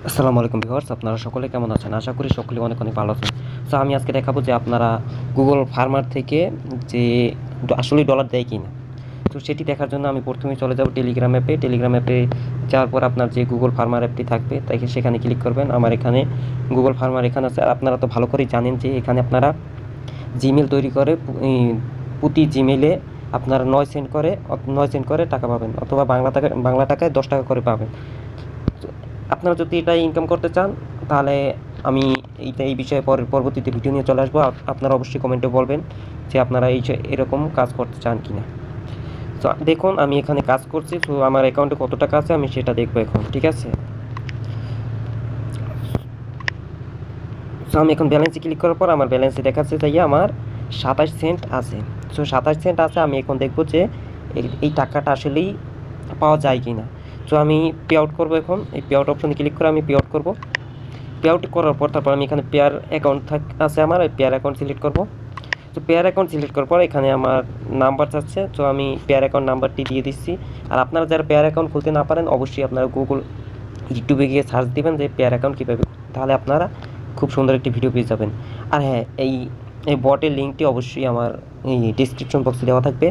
আসসালামু আলাইকুম ভিউয়ার্স, আপনারা সকলে কেমন আছেন? আশা করি সকলে অনেক অনেক ভালো আছেন। সো আমি আজকে দেখাবো যে আপনারা গুগল ফার্মার থেকে যে আসলেই ডলার দেয় কিনা। তো সেটি দেখার জন্য আমি প্রথমেই চলে যাব টেলিগ্রাম অ্যাপে। টেলিগ্রাম অ্যাপে যাওয়ার পর আপনার যে গুগল ফার্মার অ্যাপটি থাকবে তাই সেখানে ক্লিক করবেন। আমার এখানে গুগল ফার্মার এখানে আছে। আর আপনারা তো ভালো করেই জানেন যে এখানে আপনারা জিমেল তৈরি করে প্রতি জিমেলে আপনারা 9 সেন্ট করে টাকা পাবেন, অথবা বাংলা টাকায় 10 টাকা করে পাবেন। আপনারা যদি এটা ইনকাম করতে চান তাহলে আমি এই বিষয়ে পরবর্তীতে ভিডিও নিয়ে চলে আসবো। আপনারা অবশ্যই কমেন্টে বলবেন যে আপনারা এরকম কাজ করতে চান কিনা। তো দেখুন আমি এখানে কাজ করছি, তো আমার অ্যাকাউন্টে কত টাকা আছে আমি সেটা দেখবো এখন, ঠিক আছে? সো আমি এখন ব্যালেন্সে ক্লিক করার পর আমার ব্যালেন্সে দেখাচ্ছে যে আমার 27 সেন্ট আছে। সো 27 সেন্ট আছে। আমি এখন দেখবো যে এই টাকাটা আসলেই পাওয়া যায় কি না। সো আমি পে আউট করবো। এখন এই পে আউট অপশনে ক্লিক করে আমি পে আউট করবো। পে আউট করার পর তারপর আমি এখানে পেয়ার অ্যাকাউন্ট আছে আমার, এই পেয়ার অ্যাকাউন্ট সিলেক্ট করবো। তো পেয়ার অ্যাকাউন্ট সিলেক্ট করার পর এখানে আমার নাম্বার চাচ্ছে, তো আমি পেয়ার অ্যাকাউন্ট নাম্বারটি দিয়ে দিচ্ছি। আর আপনারা যারা পেয়ার অ্যাকাউন্ট খুলতে না পারেন অবশ্যই আপনারা ইউটিউবে গিয়ে সার্চ দিবেন যে পেয়ার অ্যাকাউন্ট কীভাবে, তাহলে আপনারা খুব সুন্দর একটি ভিডিও পেয়ে যাবেন। আর হ্যাঁ, এই বটের লিঙ্কটি অবশ্যই আমার এই ডিসক্রিপশন বক্সে দেওয়া থাকবে।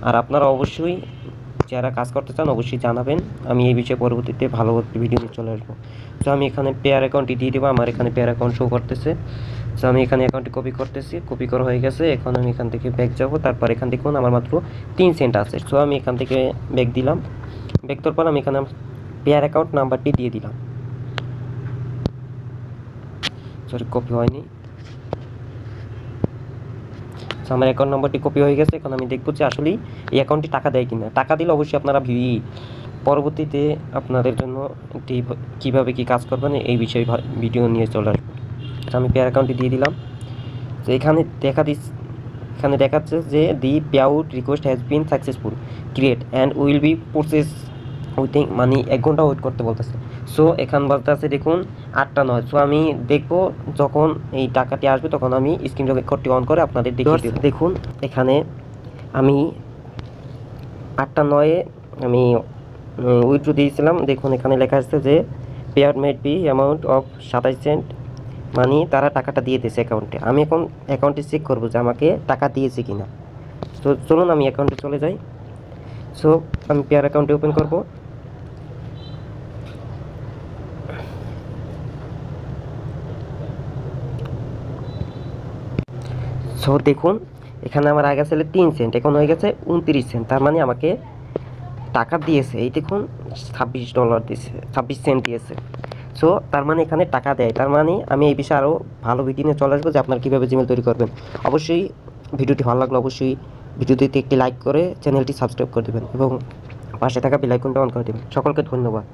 আর আপনারা অবশ্যই যারা কাজ করতে চান অবশ্যই জানাবেন, আমি এই বিষয়ে পরবর্তীতে ভালো একটি ভিডিও নিয়ে চলে আসবো। তো আমি এখানে পেয়ার অ্যাকাউন্টটি দিয়ে দেবো। আমার এখানে পেয়ার অ্যাকাউন্ট শো করতেছে। তো আমি এখানে অ্যাকাউন্টটি কপি করতেছি, কপি করা হয়ে গেছে। এখন আমি এখান থেকে ব্যাক যাবো। তারপর এখান থেকে আমার মাত্র 3 সেন্ট আছে। সো আমি এখান থেকে ব্যাক দিলাম। ব্যাক দেওয়ার পর আমি এখানে পেয়ার অ্যাকাউন্ট নাম্বারটি দিয়ে দিলাম। সরি, কপি হয়নি। আমার অ্যাকাউন্ট নাম্বারটি কপি হয়ে গেছে। এখন আমি দেখবো যে আসলেই এই অ্যাকাউন্টটি টাকা দেয় কিনা। টাকা দিলে অবশ্যই আপনারা পরবর্তীতে আপনাদের জন্য একটি কীভাবে কী কাজ করবেন এই বিষয়ে ভিডিও নিয়ে চলে আসবো। আমি পেয়ার অ্যাকাউন্টটি দিয়ে দিলাম। তো এখানে দেখাচ্ছে যে the pay out request has been successful, create and will be process within, মানে 1 ঘন্টা ওয়েট করতে বলতেছে। সো এখান বলতে আছে দেখুন 8টা 9। সো আমি দেখবো যখন এই টাকাটি আসবে তখন আমি স্ক্রিন রেকর্ডটি অন করে আপনাদের দেখিয়ে দেব। দেখুন এখানে আমি 8টা 9-এ আমি উইথড্র দিয়েছিলাম। দেখুন এখানে লেখা আছে যে payer made be amount of 27 cent, মানে তারা টাকাটা দিয়ে দিয়েছে অ্যাকাউন্টে। আমি এখন অ্যাকাউন্টে চেক করবো যে আমাকে টাকা দিয়েছে কিনা। তো চলুন আমি অ্যাকাউন্টে চলে যাই। সো আমি পেয়ার অ্যাকাউন্টে ওপেন করব। সো দেখুন এখানে আমার আগে ছিল 3 সেন্ট, এখন হয়ে গেছে 29 সেন্ট। তার মানে আমাকে টাকা দিয়েছে, এই দেখুন $26 দিয়েছে, 26 সেন্ট দিয়েছে। সো তার মানে এখানে টাকা দেয়। তার মানে আমি এই বিষয়ে আরও ভালো ভিডিও নিয়ে চলে আসবো যে আপনার কীভাবে জিমেল তৈরি করবেন। অবশ্যই ভিডিওটি ভালো লাগলে অবশ্যই ভিডিওটিতে একটি লাইক করে চ্যানেলটি সাবস্ক্রাইব করে দেবেন এবং পাশে থাকা বেল আইকনটা অন করে দেবেন। সকলকে ধন্যবাদ।